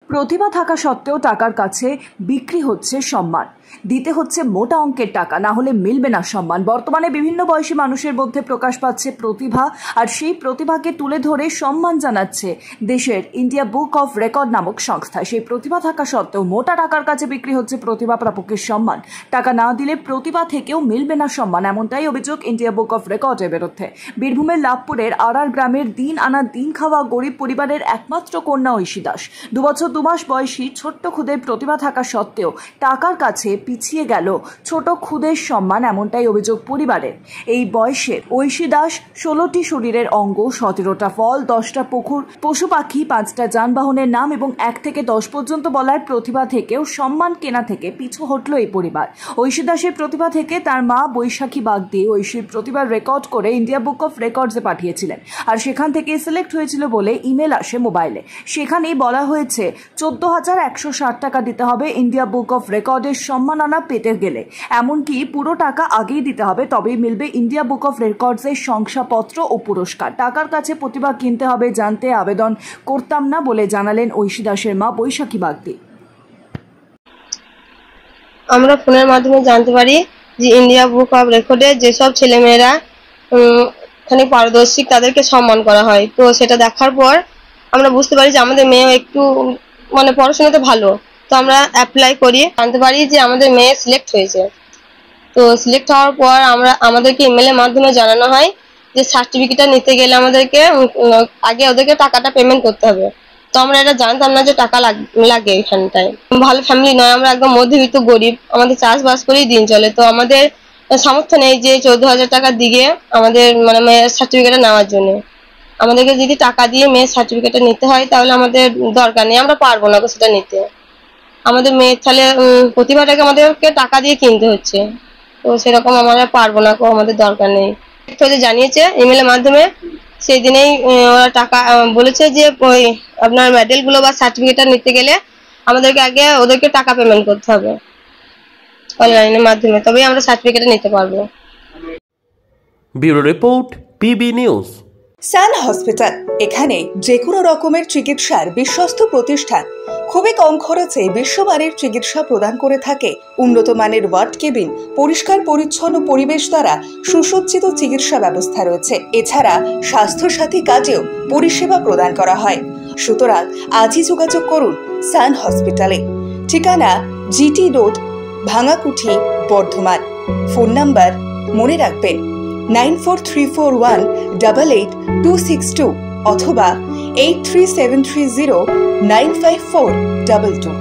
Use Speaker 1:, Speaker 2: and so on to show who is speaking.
Speaker 1: প্রতিভা থাকা সত্ত্বেও টাকার কাছে বিক্রি হচ্ছে সম্মান, দিতে হচ্ছে মোটা অঙ্কের টাকা, না হলে মিলবে না সম্মান। বর্তমানে বিভিন্ন বয়সী মানুষের মধ্যে প্রকাশ পাচ্ছে প্রতিভা, আর সেই প্রতিভাকে তুলে ধরে সম্মান জানাচ্ছে দেশের ইন্ডিয়া বুক অফ রেকর্ড নামক সংস্থা। সেই প্রতিভা থাকা সত্ত্বেও মোটা টাকার কাছে বিক্রি হচ্ছে প্রতিভা প্রাপকের সম্মান। টাকা না দিলে প্রতিভা থেকেও মিলবে না সম্মান, এমনটাই অভিযোগ ইন্ডিয়া বুক অফ রেকর্ডের বিরুদ্ধে। বীরভূমের লাভপুরের আড়ার গ্রামের দিন আনা দিন খাওয়া গরিব পরিবারের একমাত্র কন্যা ঐশী দাস 2 বছর 2 মাস বয়সী ছোট্ট খুদের প্রতিভা থাকা সত্ত্বেও টাকার কাছে পিছিয়ে গেল ছোট খুদের সম্মান, এমনটাই অভিযোগ পরিবারের। এই বয়সে ঐশী দাস 16টি শরীরের অঙ্গ, 17টা ফল, 10টা পশু পাখি, 5টা যানবাহনের নাম এবং 1 থেকে 10 পর্যন্ত বলার প্রতিভা থেকেও সম্মান কেনা থেকে পিছু হটল এই পরিবার। ঐশী দাসের প্রতিভা থেকে তার মা বৈশাখী বাগদি ঐশীর প্রতিভার রেকর্ড করে ইন্ডিয়া বুক অফ রেকর্ডসে পাঠিয়েছিলেন, আর সেখান থেকে সিলেক্ট হয়েছিল বলে ইমেল আসে মোবাইলে। সেখানেই বলা হয়েছে 14,160 টাকা দিতে হবে ইন্ডিয়া বুক অফ রেকর্ডের সম্মাননা পেতে গেলে, এমনকি পুরো টাকা আগেই দিতে হবে, তবেই মিলবে ইন্ডিয়া বুক অফ রেকর্ডসের শংসাপত্র ও পুরস্কার। টাকার কাছে প্রতিভা কিনতে হবে জানতে আবেদন করতাম না বলে জানালেন ঐশী দাসের মা বৈশাখী বাগদি।
Speaker 2: আমরা ফোনের মাধ্যমে জানতে পারি যে ইন্ডিয়া বুক অফ রেকর্ডে যেসব ছেলেমেয়েরা এখানে পারদর্শী তাদেরকে সম্মান করা হয়। তো সেটা দেখার পর আমরা বুঝতে পারি যে আমাদের মেয়ে একটু পড়াশোনাতে ভালো, তো আমরা অ্যাপ্লাই করি, জানতে পারি যে আমাদের মেয়ে সিলেক্ট হয়েছে। তো সিলেক্ট হওয়ার পর আমাদেরকে ইমেলের মাধ্যমে জানানো হয় যে সার্টিফিকেটটা নিতে গেলে আমাদেরকে আগে ওদেরকে টাকাটা পেমেন্ট করতে হবে। তো আমরা এটা জানতাম না যে টাকা লাগে এখানটায়। ভালো ফ্যামিলি নয়, আমরা একদম মধ্যবিত্ত গরিব, আমাদের চাষবাস করেই দিন চলে। তো আমাদের সামর্থ্য নেই যে 14,000 টাকা দিয়ে আমাদের মেয়ের সার্টিফিকেটটা নেওয়ার জন্য। আমাদেরকে যদি টাকা দিয়ে মেয়ের সার্টিফিকেটটা নিতে হয় তাহলে আমাদের দরকার নেই, আমরা পারবো না সেটা নিতে। আমাদের মেয়ের তাহলে প্রতিভাটাকে আমাদেরকে টাকা দিয়ে কিনতে হচ্ছে, তো সেরকম আমরা পারবো না, আমাদের দরকার নেই। জানিয়েছে ইমেলের মাধ্যমে, সেই দিনেই ওরা টাকা বলেছে যে ওই আপনার মেডেলগুলো বা সার্টিফিকেটটা নিতে গেলে আমাদেরকে আগে ওদেরকে টাকা পেমেন্ট করতে হবে অনলাইনের মাধ্যমে, তবেই আমরা সার্টিফিকেটটা নিতে পারবো।
Speaker 3: Bureau report, PB news.
Speaker 4: Sun hospital, এখানে যে কোনো রকমের চিকিৎসার বিশ্বস্ত প্রতিষ্ঠান। খুবই কম খরচে বিশ্বমানের চিকিৎসা প্রদান করে থাকে। উন্নত মানের ওয়ার্ড কেবিন, পরিষ্কার পরিচ্ছন্ন পরিবেশ দ্বারা সুসজ্জিত চিকিৎসা ব্যবস্থা রয়েছে। এছাড়া স্বাস্থ্যসাথী কাজেও পরিষেবা প্রদান করা হয়। সুতরাং আজই যোগাযোগ করুন সান হসপিটালে। ঠিকানা GT road, Bhangakuthi, Bardhaman. Phone number মনে রাখবেন 9434188262 অথবা 83730954222।